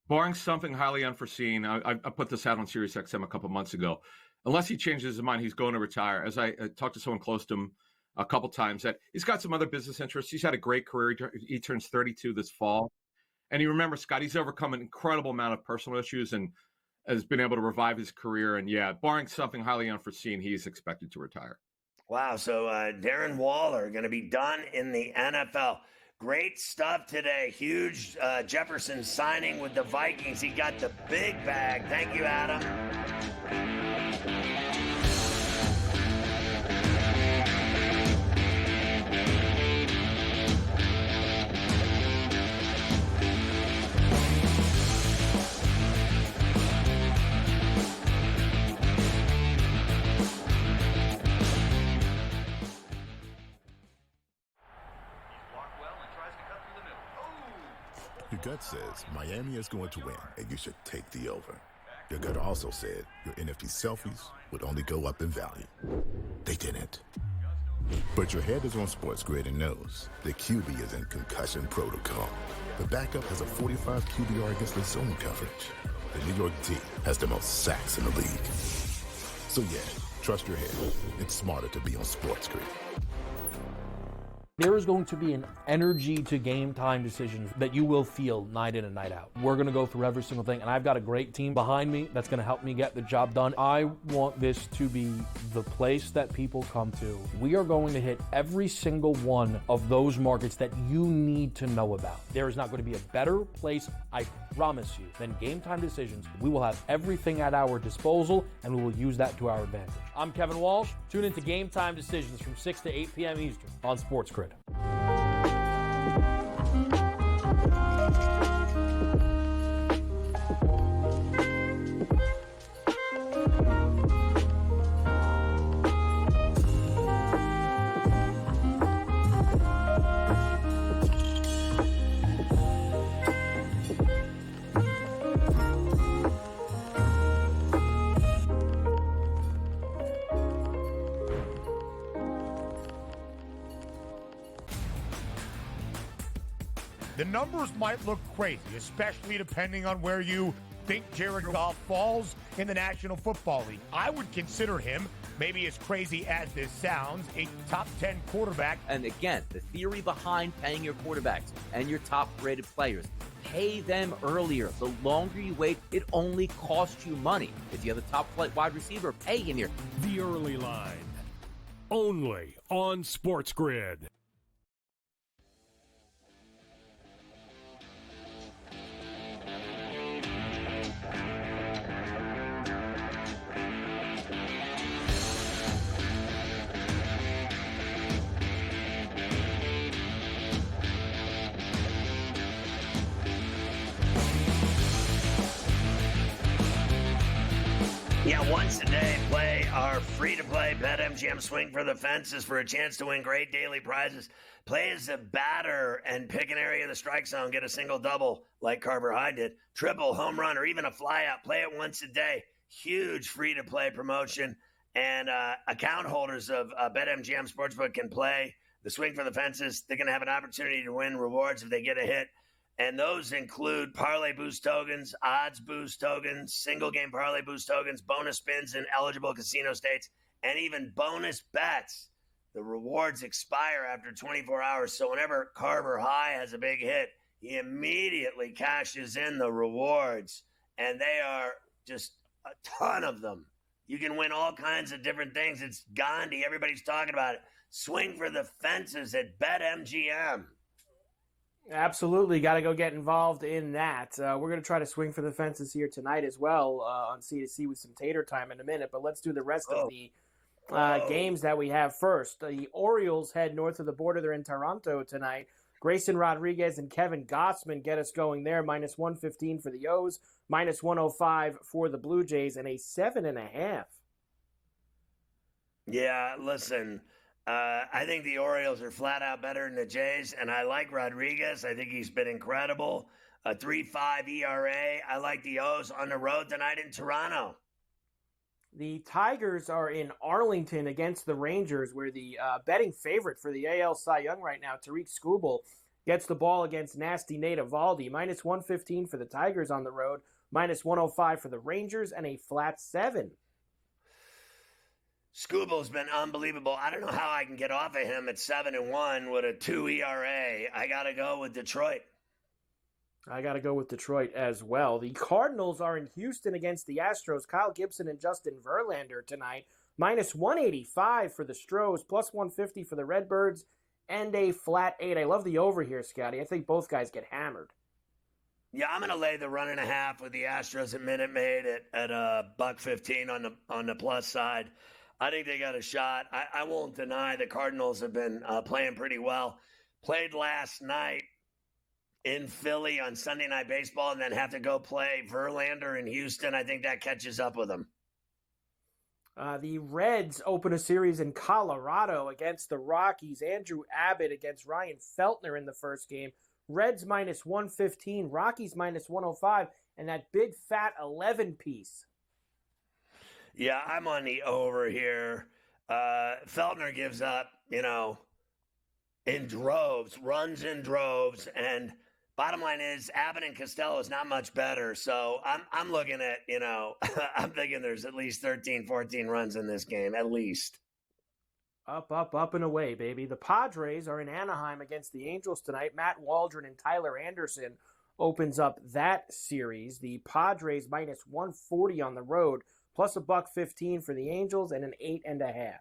Barring something highly unforeseen, I put this out on SiriusXM a couple months ago. Unless he changes his mind, he's going to retire. As I talked to someone close to him a couple times, that he's got some other business interests. He's had a great career. He turns 32 this fall. And you remember, Scott, he's overcome an incredible amount of personal issues and has been able to revive his career. And barring something highly unforeseen, he's expected to retire. Wow. So Darren Waller going to be done in the NFL. Great stuff today. Huge Jefferson signing with the Vikings. He got the big bag. Thank you, Adam. Your gut says Miami is going to win, and you should take the over. Your gut also said your NFT selfies would only go up in value. They didn't. But your head is on SportsGrid and knows the QB is in concussion protocol. The backup has a 45 QBR against the zone coverage. The New York D has the most sacks in the league. So trust your head. It's smarter to be on SportsGrid. There is going to be an energy to game time decisions that you will feel night in and night out. We're going to go through every single thing, and I've got a great team behind me that's going to help me get the job done. I want this to be the place that people come to. We are going to hit every single one of those markets that you need to know about. There is not going to be a better place, I promise you, than Game Time Decisions. We will have everything at our disposal, and we will use that to our advantage. I'm Kevin Walsh. Tune into Game Time Decisions from 6 to 8 p.m. Eastern on SportsGrid. The numbers might look crazy, especially depending on where you think Jared Goff falls in the National Football League. I would consider him, maybe as crazy as this sounds, a top 10 quarterback. And again, the theory behind paying your quarterbacks and your top-rated players, pay them earlier. The longer you wait, it only costs you money. If you have a top-flight wide receiver, pay him here. The Early Line, only on SportsGrid. Once a day, play our free-to-play BetMGM Swing for the Fences for a chance to win great daily prizes. Play as a batter and pick an area of the strike zone. Get a single double like Carver High did. Triple, home run, or even a flyout. Play it once a day. Huge free-to-play promotion. And account holders of BetMGM Sportsbook can play the Swing for the Fences. They're going to have an opportunity to win rewards if they get a hit. And those include parlay boost tokens, odds boost tokens, single game parlay boost tokens, bonus spins in eligible casino states, and even bonus bets. the rewards expire after 24 hours. So whenever Carver High has a big hit, he immediately cashes in the rewards. And they are just a ton of them. You can win all kinds of different things. It's Gandhi. Everybody's talking about it. Swing for the fences at BetMGM. Absolutely. Got to go get involved in that. We're going to try to swing for the fences here tonight as well on C2C with some tater time in a minute. But let's do the rest of the games that we have first. The Orioles head north of the border. They're in Toronto tonight. Grayson Rodriguez and Kevin Gossman get us going there. Minus 115 for the O's, minus 105 for the Blue Jays, and a 7.5. Yeah, listen, I think the Orioles are flat out better than the Jays, and I like Rodriguez. I think he's been incredible. A 3.5 ERA. I like the O's on the road tonight in Toronto. The Tigers are in Arlington against the Rangers, where the betting favorite for the AL Cy Young right now, Tariq Skubal, gets the ball against nasty Nate Eovaldi. Minus 115 for the Tigers on the road, minus 105 for the Rangers, and a flat 7. Skubal's been unbelievable. I don't know how I can get off of him at 7-1 with a 2 ERA. I got to go with Detroit. I got to go with Detroit as well. The Cardinals are in Houston against the Astros. Kyle Gibson and Justin Verlander tonight. Minus 185 for the Stros, plus 150 for the Redbirds, and a flat 8. I love the over here, Scotty. I think both guys get hammered. Yeah, I'm going to lay the 1.5 with the Astros at Minute Maid at $1.15 on the plus side. I think they got a shot. I won't deny the Cardinals have been playing pretty well. Played last night in Philly on Sunday Night Baseball and then have to go play Verlander in Houston. I think that catches up with them. The Reds open a series in Colorado against the Rockies. Andrew Abbott against Ryan Feltner in the first game. Reds minus 115, Rockies minus 105, and that big fat 11 piece. Yeah, I'm on the over here. Feltner gives up, in droves, runs in droves, and bottom line is Abbott and Costello is not much better. So I'm looking at, I'm thinking there's at least 13, 14 runs in this game, at least. Up and away, baby. The Padres are in Anaheim against the Angels tonight. Matt Waldron and Tyler Anderson opens up that series. The Padres minus 140 on the road, plus $1.15 for the Angels, and an 8.5.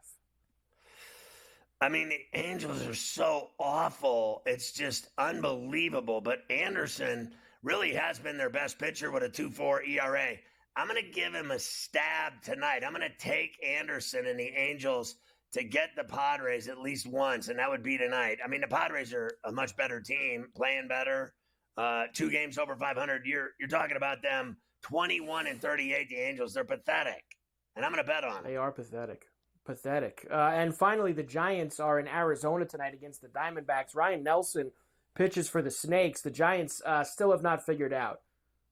I mean, the Angels are so awful. It's just unbelievable. But Anderson really has been their best pitcher with a 2.4 ERA. I'm going to give him a stab tonight. I'm going to take Anderson and the Angels to get the Padres at least once, and that would be tonight. I mean, the Padres are a much better team, playing better, 2 games over 500. You're talking about them 21-38, the Angels. They're pathetic, and I'm going to bet on them. They are pathetic. And finally, the Giants are in Arizona tonight against the Diamondbacks. Ryan Nelson pitches for the Snakes. The Giants still have not figured out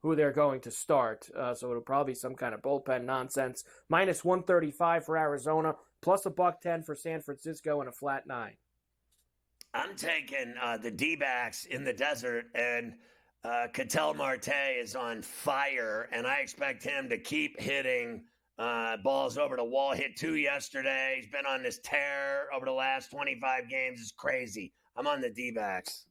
who they're going to start, so it'll probably be some kind of bullpen nonsense. Minus 135 for Arizona, plus $1.10 for San Francisco, and a flat 9. I'm taking the D-backs in the desert, and Ketel Marte is on fire, and I expect him to keep hitting balls over the wall. Hit 2 yesterday. He's been on this tear over the last 25 games. It's crazy. I'm on the D-backs.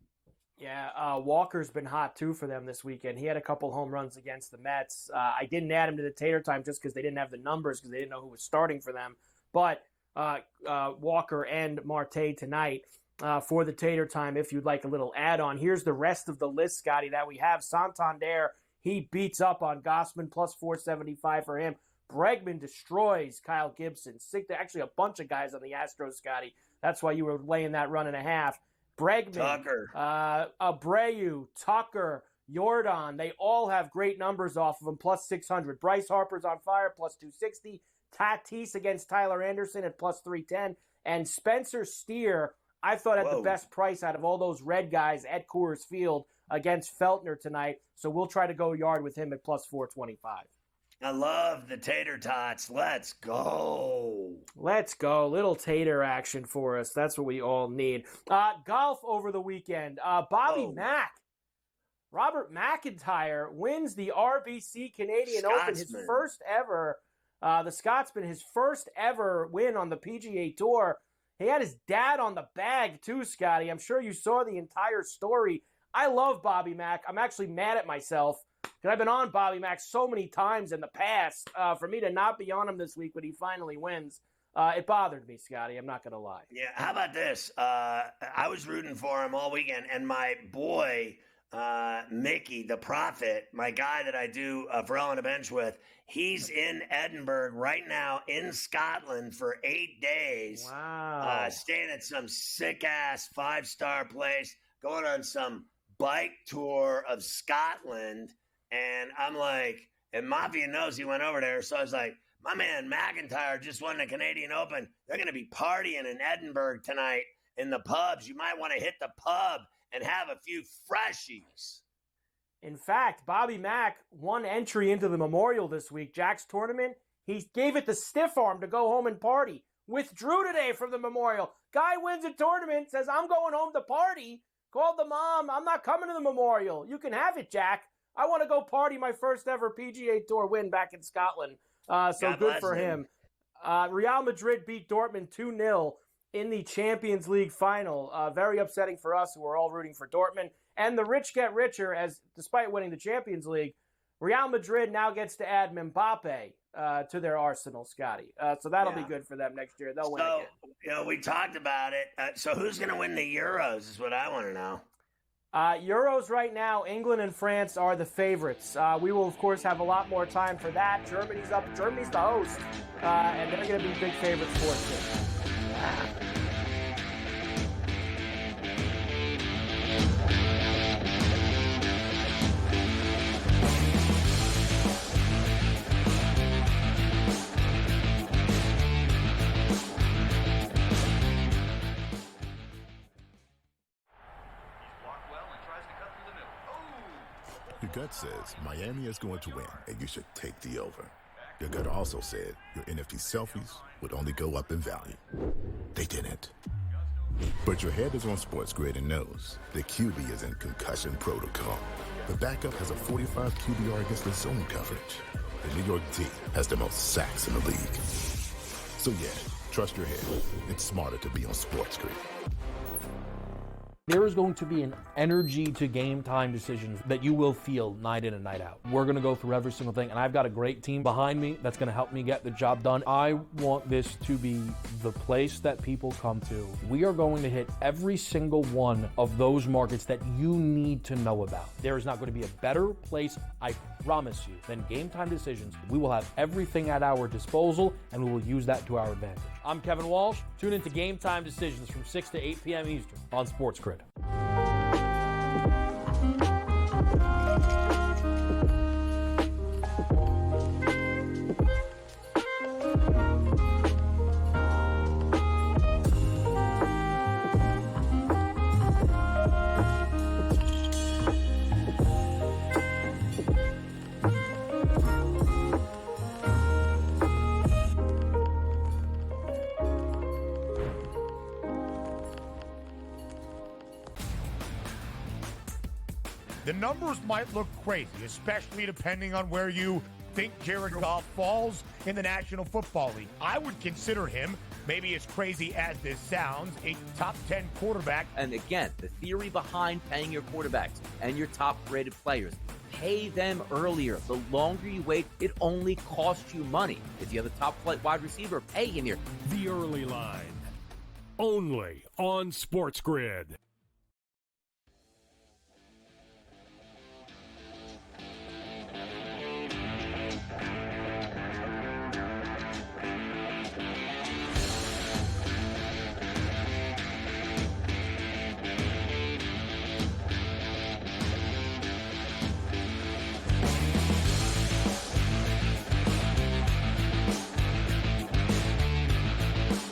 Yeah, Walker's been hot, too, for them this weekend. He had a couple home runs against the Mets. I didn't add him to the tater time just because they didn't have the numbers, because they didn't know who was starting for them. But Walker and Marte tonight for the tater time, if you'd like a little add-on. Here's the rest of the list, Scotty, that we have. Santander, he beats up on Gossman, plus 475 for him. Bregman destroys Kyle Gibson. Actually, a bunch of guys on the Astros, Scotty. That's why you were laying that 1.5. Bregman, Tucker, Abreu, Tucker, Jordan, they all have great numbers off of him, plus 600. Bryce Harper's on fire, plus 260. Tatis against Tyler Anderson at plus 310. And Spencer Steer, I thought had the best price out of all those red guys at Coors Field against Feltner tonight. So we'll try to go yard with him at plus 425. I love the tater tots. Let's go. Let's go. Little tater action for us. That's what we all need. Golf over the weekend. Bobby Mack. Robert McIntyre wins the RBC Canadian Open. His first ever, the Scotsman, his first ever win on the PGA Tour. He had his dad on the bag too, Scotty. I'm sure you saw the entire story. I love Bobby Mack. I'm actually mad at myself because I've been on Bobby Mack so many times in the past. For me to not be on him this week when he finally wins, it bothered me, Scotty. I'm not going to lie. Yeah, how about this? I was rooting for him all weekend, and my boy Mickey, the Prophet, my guy that I do Ferrall on a bench with, he's in Edinburgh right now in Scotland for 8 days. Wow. Staying at some sick-ass 5-star place, going on some bike tour of Scotland. And I'm like, and Mafia knows he went over there, so I was like, my man McIntyre just won the Canadian Open. They're going to be partying in Edinburgh tonight in the pubs. You might want to hit the pub and have a few freshies. In fact, Bobby Mack won entry into the Memorial this week, Jack's tournament. He gave it the stiff arm to go home and party. Withdrew today from the Memorial. Guy wins a tournament, says, I'm going home to party. Called the mom, I'm not coming to the Memorial. You can have it, Jack. I want to go party my first ever PGA Tour win back in Scotland. So God good for him. Real Madrid beat Dortmund 2-0 in the Champions League final. Very upsetting for us who are all rooting for Dortmund. And the rich get richer, as despite winning the Champions League, Real Madrid now gets to add Mbappe to their arsenal, Scotty. So that'll be good for them next year. They'll win again. We talked about it. So who's going to win the Euros is what I want to know. Euros right now, England and France are the favorites. We will, of course, have a lot more time for that. Germany's up. Germany's the host, and they're going to be big favorites for us too. Your gut says Miami is going to win, and you should take the over. Your gut also said your NFT selfies would only go up in value. They didn't. But your head is on SportsGrid and knows the QB is in concussion protocol. The backup has a 45 QBR against the zone coverage. The New York D has the most sacks in the league. So yeah, trust your head. It's smarter to be on SportsGrid. There is going to be an energy to game time decisions that you will feel night in and night out. We're going to go through every single thing, and I've got a great team behind me that's going to help me get the job done. I want this to be the place that people come to. We are going to hit every single one of those markets that you need to know about. There is not going to be a better place, I promise you, than Game Time Decisions. We will have everything at our disposal, and we will use that to our advantage. I'm Kevin Walsh. Tune into Game Time Decisions from 6 to 8 p.m. Eastern on SportsGrid. The numbers might look crazy, especially depending on where you think Jared Goff falls in the National Football League. I would consider him, maybe as crazy as this sounds, a top 10 quarterback. And again, the theory behind paying your quarterbacks and your top-rated players, pay them earlier. The longer you wait, it only costs you money. If you have a top-flight wide receiver, pay him here. The Early Line, only on SportsGrid.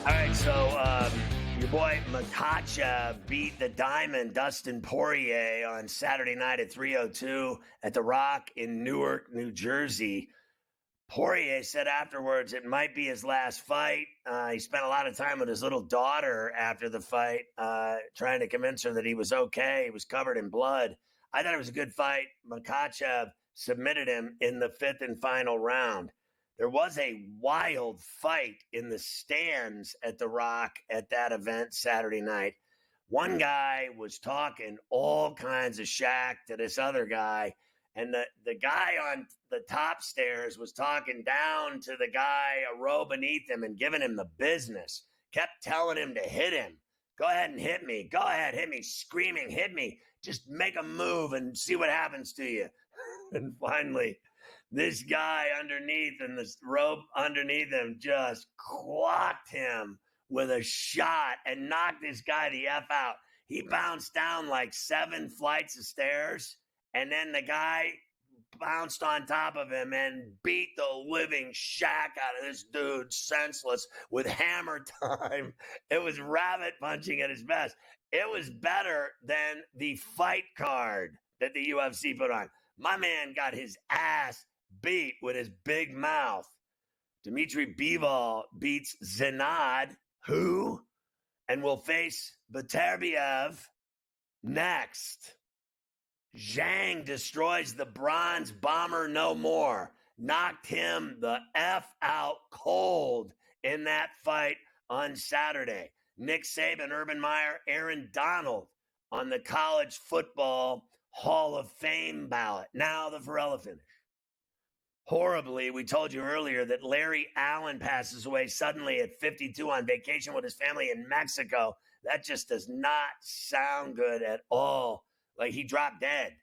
All right, so your boy Makacha beat the Diamond Dustin Poirier on Saturday night at 3:02 at the Rock in Newark, New Jersey. Poirier said afterwards it might be his last fight. He spent a lot of time with his little daughter after the fight, trying to convince her that he was okay. He was covered in blood. I thought it was a good fight. Makachev submitted him in the fifth and final round. There was a wild fight in the stands at the Rock at that event Saturday night. One guy was talking all kinds of shack to this other guy, and the guy on the top stairs was talking down to the guy a row beneath him and giving him the business. Kept telling him to hit him. Go ahead and hit me. Go ahead, hit me. Screaming, hit me. Just make a move and see what happens to you. And finally, this guy underneath and this rope underneath him just clocked him with a shot and knocked this guy the F out. He bounced down like 7 flights of stairs, and then the guy bounced on top of him and beat the living shack out of this dude senseless with hammer time. It was rabbit punching at his best. It was better than the fight card that the UFC put on. My man got his ass beat with his big mouth. Dmitry Bivol beats Zenad, who, and will face Beterbiev next. Zhang destroys the bronze bomber no more. Knocked him the F out cold in that fight on Saturday. Nick Saban, Urban Meyer, Aaron Donald on the College Football Hall of Fame ballot. Now the Ferrall finish. Horribly, we told you earlier that Larry Allen passes away suddenly at 52 on vacation with his family in Mexico. That just does not sound good at all. Like he dropped dead.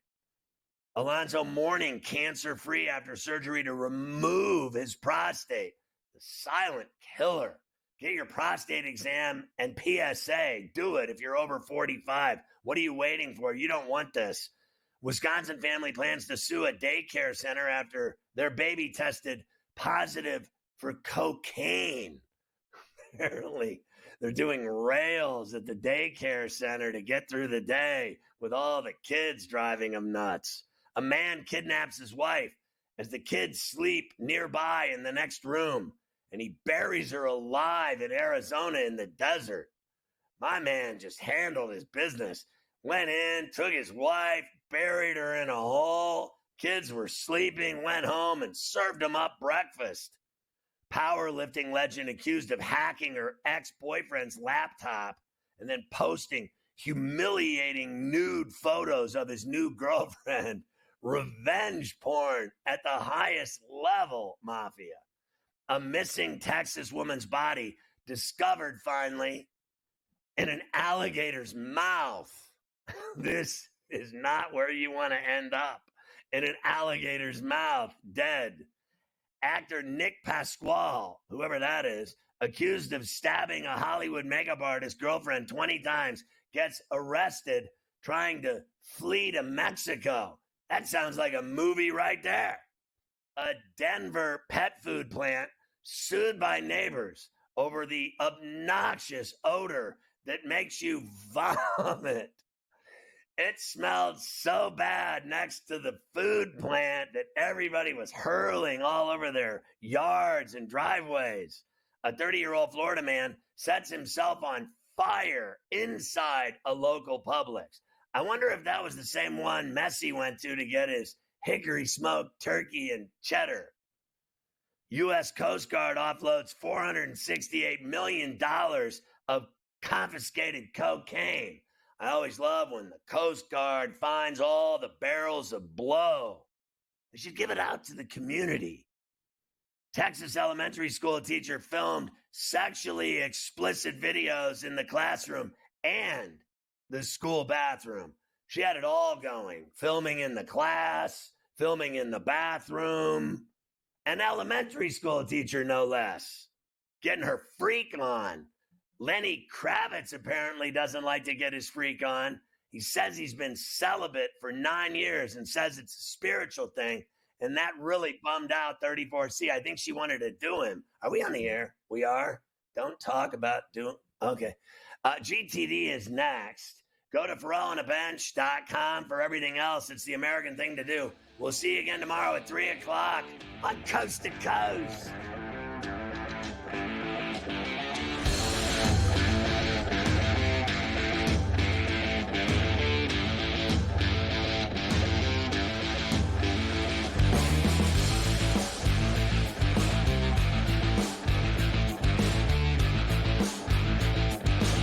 Alonzo Mourning, cancer-free after surgery to remove his prostate. The silent killer. Get your prostate exam and PSA. Do it if you're over 45. What are you waiting for? You don't want this. Wisconsin family plans to sue a daycare center after their baby tested positive for cocaine. Apparently, they're doing rails at the daycare center to get through the day with all the kids driving them nuts. A man kidnaps his wife as the kids sleep nearby in the next room, and he buries her alive in Arizona in the desert. My man just handled his business. Went in, took his wife, buried her in a hole. Kids were sleeping, went home, and served them up breakfast. Powerlifting legend accused of hacking her ex-boyfriend's laptop and then posting humiliating nude photos of his new girlfriend. Revenge porn at the highest level, Mafia. A missing Texas woman's body discovered finally in an alligator's mouth. This is not where you want to end up. In an alligator's mouth, dead. Actor Nick Pasquale, whoever that is, accused of stabbing a Hollywood makeup artist girlfriend 20 times, gets arrested trying to flee to Mexico. That sounds like a movie right there. A Denver pet food plant sued by neighbors over the obnoxious odor that makes you vomit. It smelled so bad next to the food plant that everybody was hurling all over their yards and driveways. A 30-year-old Florida man sets himself on fire inside a local Publix. I wonder if that was the same one Messi went to get his hickory smoked turkey and cheddar. U.S. Coast Guard offloads $468 million of confiscated cocaine. I always love when the Coast Guard finds all the barrels of blow. They should give it out to the community. Texas elementary school teacher filmed sexually explicit videos in the classroom and the school bathroom. She had it all going. Filming in the class, filming in the bathroom. An elementary school teacher, no less. Getting her freak on. Lenny Kravitz apparently doesn't like to get his freak on. He says he's been celibate for 9 years and says it's a spiritual thing. And that really bummed out 34C. I think she wanted to do him. Are we on the air? We are? Don't talk about doing. Okay. GTD is next. Go to FerrallOnABench.com for everything else. It's the American thing to do. We'll see you again tomorrow at 3 o'clock on Coast to Coast.